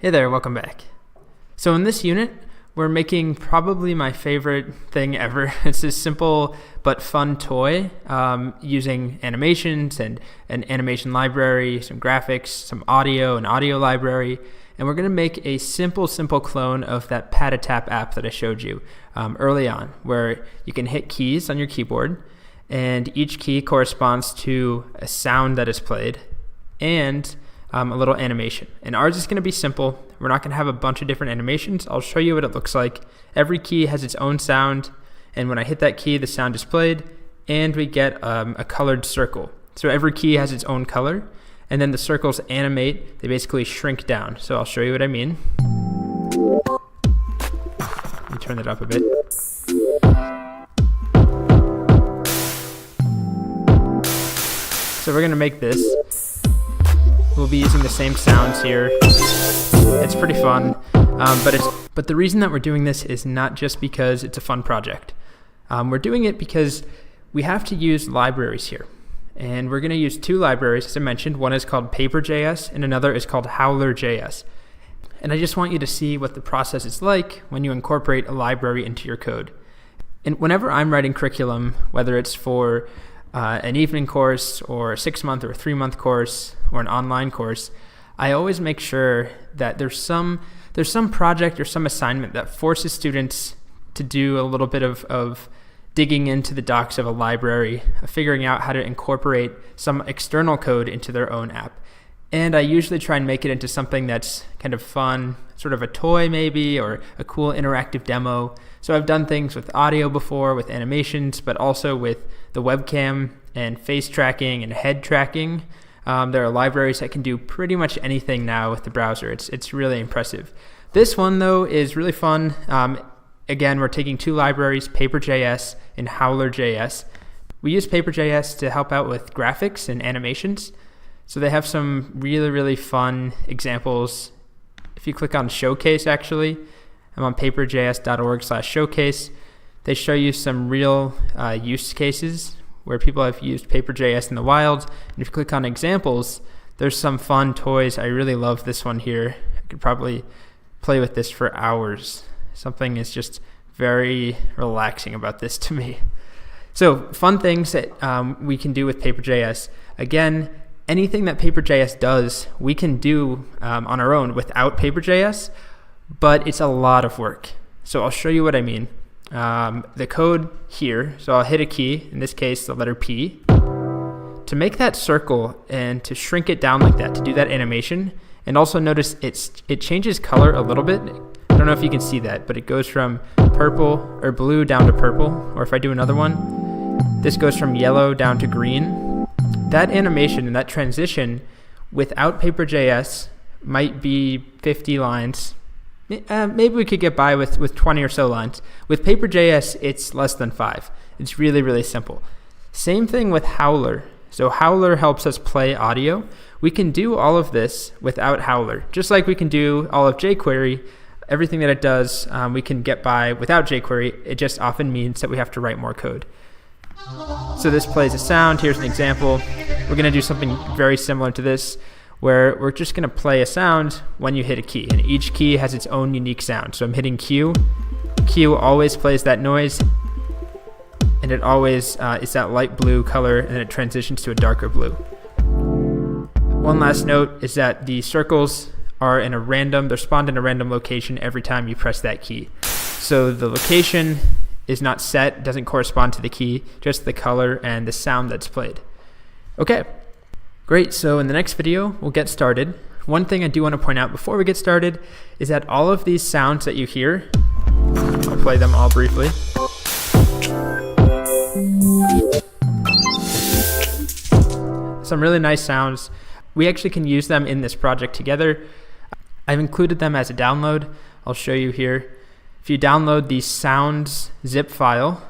Hey there, welcome back. So in this unit, we're making probably my favorite thing ever. It's this simple but fun toy using animations and an animation library, some graphics, some audio, an audio library. And we're going to make a simple clone of that Pat-a-Tap app that I showed you early on, where you can hit keys on your keyboard, and each key corresponds to a sound that is played and a little animation. And ours is going to be simple. We're not going to have a bunch of different animations. I'll show you what it looks like. Every key has its own sound, and when I hit that key, the sound is played, and we get a colored circle. So every key has its own color, and then the circles animate. They basically shrink down. So I'll show you what I mean. Let me turn that up a bit. So we're going to make this. We'll be using the same sounds here. It's pretty fun, but the reason that we're doing this is not just because it's a fun project. We're doing it because we have to use libraries here. And we're going to use two libraries, as I mentioned. One is called Paper.js, and another is called Howler.js. And I just want you to see what the process is like when you incorporate a library into your code. And whenever I'm writing curriculum, whether it's for an evening course or a 6-month or a 3-month course or an online course, I always make sure that there's some project or some assignment that forces students to do a little bit of digging into the docs of a library, figuring out how to incorporate some external code into their own app. And I usually try and make it into something that's kind of fun, sort of a toy maybe, or a cool interactive demo. So I've done things with audio before, with animations, but also with the webcam and face tracking and head tracking. There are libraries that can do pretty much anything now with the browser. It's really impressive. This one, though, is really fun. Again, we're taking two libraries, Paper.js and Howler.js. We use Paper.js to help out with graphics and animations. So they have some really fun examples. If you click on Showcase, actually, I'm on paperjs.org/showcase. They show you some real use cases where people have used Paper.js in the wild. And if you click on examples, there's some fun toys. I really love this one here. I could probably play with this for hours. Something is just very relaxing about this to me. So fun things that we can do with Paper.js. Again, anything that Paper.js does, we can do on our own without Paper.js, but it's a lot of work. So I'll show you what I mean. The code here, so I'll hit a key, in this case the letter P. To make that circle and to shrink it down like that, to do that animation, and also notice it changes color a little bit. I don't know if you can see that, but it goes from purple or blue down to purple, or if I do another one, this goes from yellow down to green. That animation and that transition without Paper.js might be 50 lines. Maybe we could get by with 20 or so lines. With Paper.js, it's less than 5. It's really simple. Same thing with Howler. So Howler helps us play audio. We can do all of this without Howler. Just like we can do all of jQuery, everything that it does, we can get by without jQuery. It just often means that we have to write more code. So this plays a sound. Here's an example. We're going to do something very similar to this, where we're just going to play a sound when you hit a key, and each key has its own unique sound. So I'm hitting Q. Q always plays that noise, and it always is that light blue color, and then it transitions to a darker blue. One last note is that the circles are they're spawned in a random location every time you press that key. So the location is not set, doesn't correspond to the key, just the color and the sound that's played. Okay. Great, so in the next video, we'll get started. One thing I do want to point out before we get started is that all of these sounds that you hear, I'll play them all briefly. Some really nice sounds. We actually can use them in this project together. I've included them as a download. I'll show you here. If you download the sounds zip file,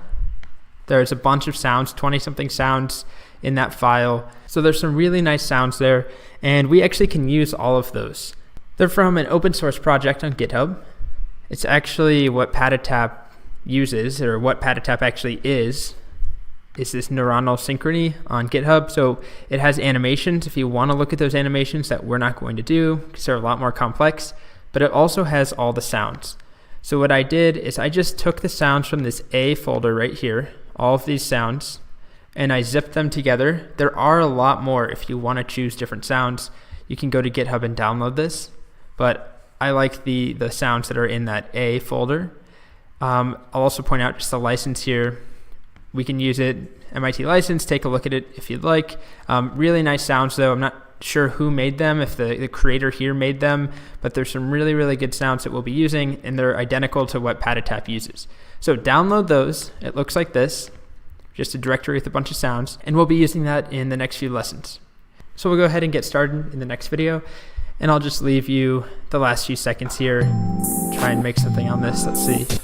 there's a bunch of sounds, 20-something sounds in that file. So there's some really nice sounds there, and we actually can use all of those. They're from an open source project on GitHub. It's actually what Pat-a-Tap uses, or what Pat-a-Tap actually is this neuronal synchrony on GitHub. So it has animations if you want to look at those animations that we're not going to do because they're a lot more complex. but it also has all the sounds. So what I did is I just took the sounds from this A folder right here, all of these sounds, and I zipped them together. There are a lot more. If you want to choose different sounds, you can go to GitHub and download this, but I like the sounds that are in that A folder. I'll also point out just the license here. We can use it, MIT license, take a look at it if you'd like. Really nice sounds though. I'm not sure who made them, if the creator here made them, but there's some really, really good sounds that we'll be using, and they're identical to what Patatap uses. So download those. It looks like this, just a directory with a bunch of sounds, and we'll be using that in the next few lessons. So we'll go ahead and get started in the next video, and I'll just leave you the last few seconds here, try and make something on this. Let's see.